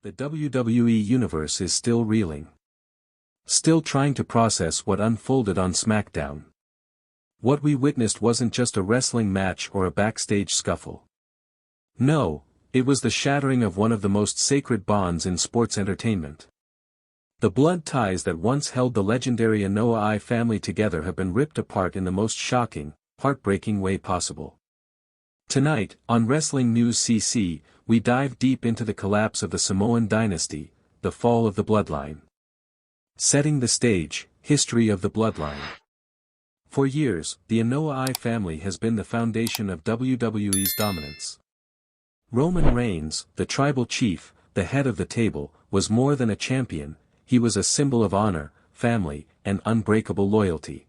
The WWE Universe is still reeling. Still trying to process what unfolded on SmackDown. What we witnessed wasn't just a wrestling match or a backstage scuffle. No, it was the shattering of one of the most sacred bonds in sports entertainment. The blood ties that once held the legendary Anoa'i family together have been ripped apart in the most shocking, heartbreaking way possible. Tonight, on Wrestling News CC, we dive deep into the collapse of the Samoan Dynasty, the fall of the Bloodline. Setting the stage, history of the Bloodline. For years, the Anoa'i family has been the foundation of WWE's dominance. Roman Reigns, the tribal chief, the head of the table, was more than a champion, he was a symbol of honor, family, and unbreakable loyalty.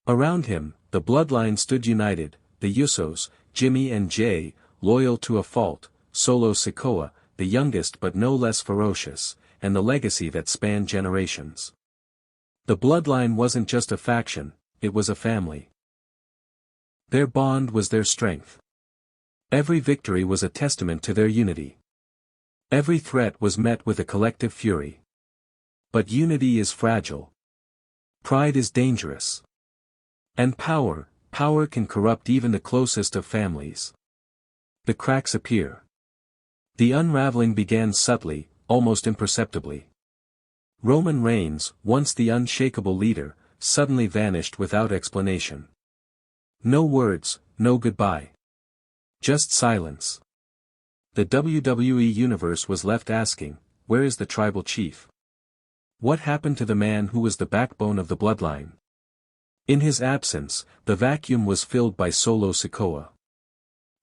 Around him, the Bloodline stood united, the Usos, Jimmy and Jay, loyal to a fault, Solo Sikoa, the youngest but no less ferocious, and the legacy that spanned generations. The Bloodline wasn't just a faction, it was a family. Their bond was their strength. Every victory was a testament to their unity. Every threat was met with a collective fury. But unity is fragile. Pride is dangerous. And power can corrupt even the closest of families. The cracks appear. The unraveling began subtly, almost imperceptibly. Roman Reigns, once the unshakable leader, suddenly vanished without explanation. No words, no goodbye. Just silence. The WWE Universe was left asking, where is the tribal chief? What happened to the man who was the backbone of the Bloodline? In his absence, the vacuum was filled by Solo Sikoa.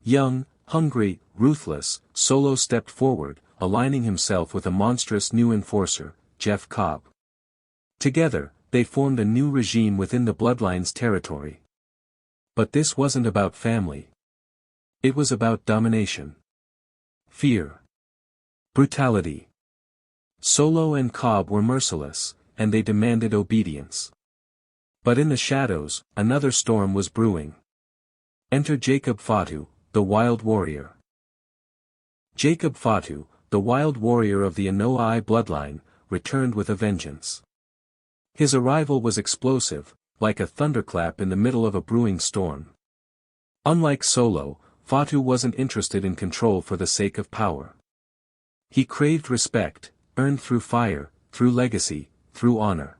Young, hungry, ruthless, Solo stepped forward, aligning himself with a monstrous new enforcer, Cobb. Together, they formed a new regime within the Bloodline's territory. But this wasn't about family. It was about domination. Fear. Brutality. Solo and Cobb were merciless, and they demanded obedience. But in the shadows, another storm was brewing. Enter Fatu, the Wild Warrior. Fatu, the Wild Warrior of the Anoa'i bloodline, returned with a vengeance. His arrival was explosive, like a thunderclap in the middle of a brewing storm. Unlike Solo, Fatu wasn't interested in control for the sake of power. He craved respect, earned through fire, through legacy, through honor.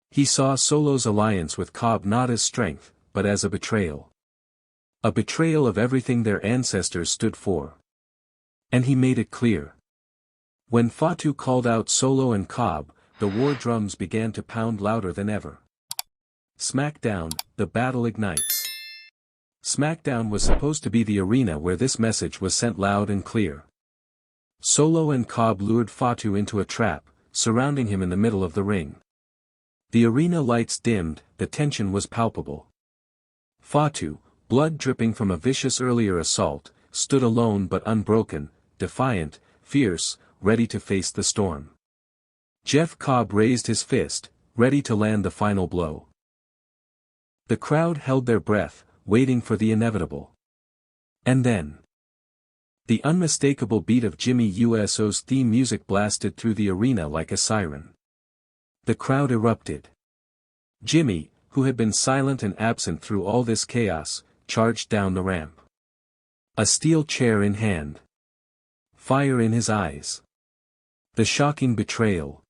He saw Solo's alliance with Cobb not as strength, but as a betrayal. A betrayal of everything their ancestors stood for. And he made it clear. When Fatu called out Solo and Cobb, the war drums began to pound louder than ever. SmackDown, the battle ignites. SmackDown was supposed to be the arena where this message was sent loud and clear. Solo and Cobb lured Fatu into a trap, surrounding him in the middle of the ring. The arena lights dimmed, the tension was palpable. Fatu, blood dripping from a vicious earlier assault, stood alone but unbroken, defiant, fierce, ready to face the storm. Cobb raised his fist, ready to land the final blow. The crowd held their breath, waiting for the inevitable. And then, the unmistakable beat of Jimmy Uso's theme music blasted through the arena like a siren. The crowd erupted. Jimmy, who had been silent and absent through all this chaos, charged down the ramp. A steel chair in hand. Fire in his eyes. The shocking betrayal.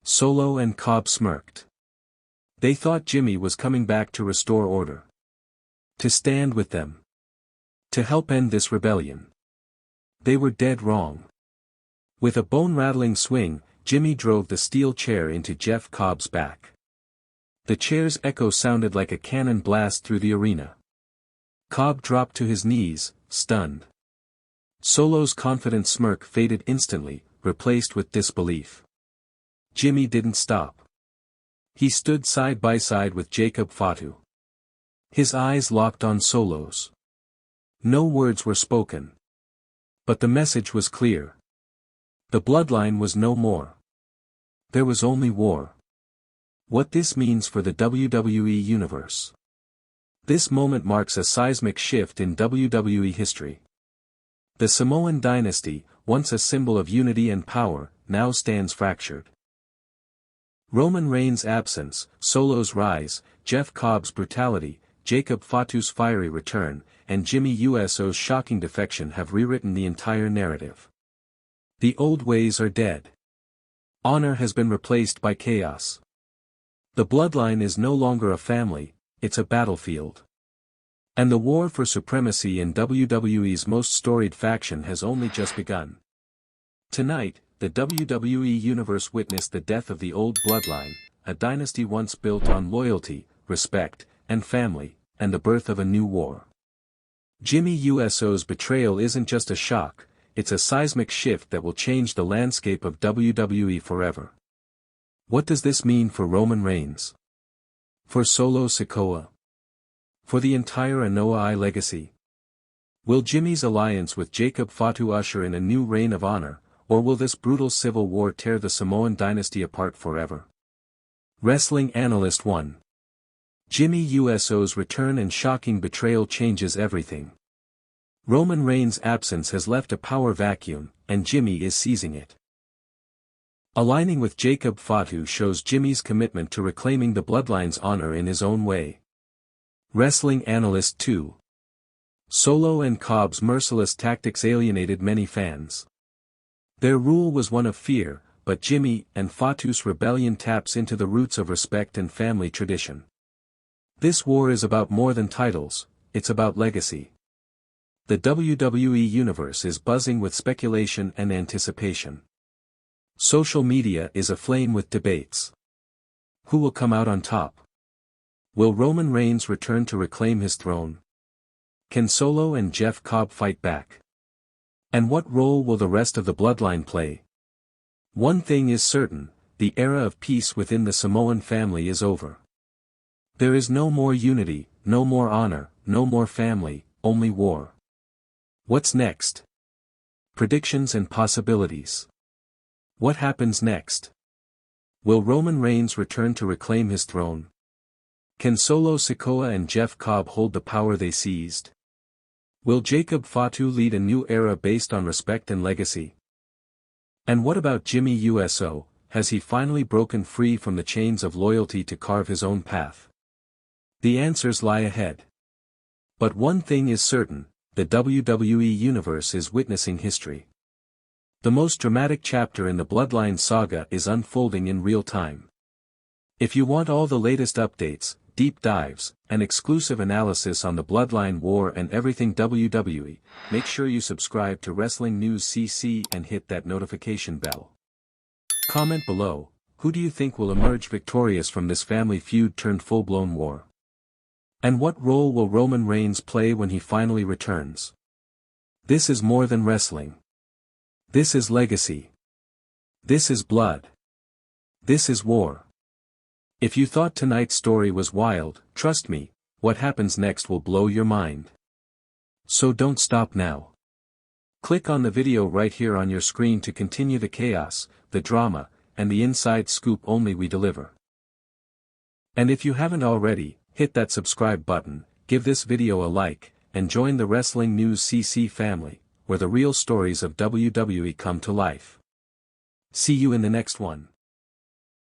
Solo and Cobb smirked. They thought Jimmy was coming back to restore order. To stand with them. To help end this rebellion. They were dead wrong. With a bone-rattling swing, Jimmy drove the steel chair into Cobb's back. The chair's echo sounded like a cannon blast through the arena. Cobb dropped to his knees, stunned. Solo's confident smirk faded instantly, replaced with disbelief. Jimmy didn't stop. He stood side by side with Fatu. His eyes locked on Solo's. No words were spoken. But the message was clear. The Bloodline was no more. There was only war. What this means for the WWE Universe. This moment marks a seismic shift in WWE history. The Samoan Dynasty, once a symbol of unity and power, now stands fractured. Roman Reigns' absence, Solo's rise, Jeff Cobb's brutality, Jacob Fatu's fiery return, and Jimmy Uso's shocking defection have rewritten the entire narrative. The old ways are dead. Honor has been replaced by chaos. The Bloodline is no longer a family, it's a battlefield. And the war for supremacy in WWE's most storied faction has only just begun. Tonight, the WWE Universe witnessed the death of the old Bloodline, a dynasty once built on loyalty, respect, and family, and the birth of a new war. Jimmy Uso's betrayal isn't just a shock, it's a seismic shift that will change the landscape of WWE forever. What does this mean for Roman Reigns? For Solo Sikoa? For the entire Anoa'i legacy? Will Jimmy's alliance with Jacob Fatu usher in a new reign of honor, or will this brutal civil war tear the Samoan dynasty apart forever? Wrestling Analyst 1. Jimmy Uso's return and shocking betrayal changes everything. Roman Reigns' absence has left a power vacuum, and Jimmy is seizing it. Aligning with Jacob Fatu shows Jimmy's commitment to reclaiming the Bloodline's honor in his own way. Wrestling Analyst 2. Solo and Cobb's merciless tactics alienated many fans. Their rule was one of fear, but Jimmy and Fatu's rebellion taps into the roots of respect and family tradition. This war is about more than titles, it's about legacy. The WWE Universe is buzzing with speculation and anticipation. Social media is aflame with debates. Who will come out on top? Will Roman Reigns return to reclaim his throne? Can Solo and Jeff Cobb fight back? And what role will the rest of the Bloodline play? One thing is certain, the era of peace within the Samoan family is over. There is no more unity, no more honor, no more family, only war. What's next? Predictions and possibilities. What happens next? Will Roman Reigns return to reclaim his throne? Can Solo Sikoa and Jeff Cobb hold the power they seized? Will Jacob Fatu lead a new era based on respect and legacy? And what about Jimmy Uso, has he finally broken free from the chains of loyalty to carve his own path? The answers lie ahead. But one thing is certain, the WWE Universe is witnessing history. The most dramatic chapter in the Bloodline saga is unfolding in real time. If you want all the latest updates, deep dives, and exclusive analysis on the Bloodline War and everything WWE, make sure you subscribe to Wrestling News CC and hit that notification bell. Comment below, who do you think will emerge victorious from this family feud turned full-blown war? And what role will Roman Reigns play when he finally returns? This is more than wrestling. This is legacy. This is blood. This is war. If you thought tonight's story was wild, trust me, what happens next will blow your mind. So don't stop now. Click on the video right here on your screen to continue the chaos, the drama, and the inside scoop only we deliver. And if you haven't already, hit that subscribe button, give this video a like, and join the Wrestling News CC family, where the real stories of WWE come to life. See you in the next one.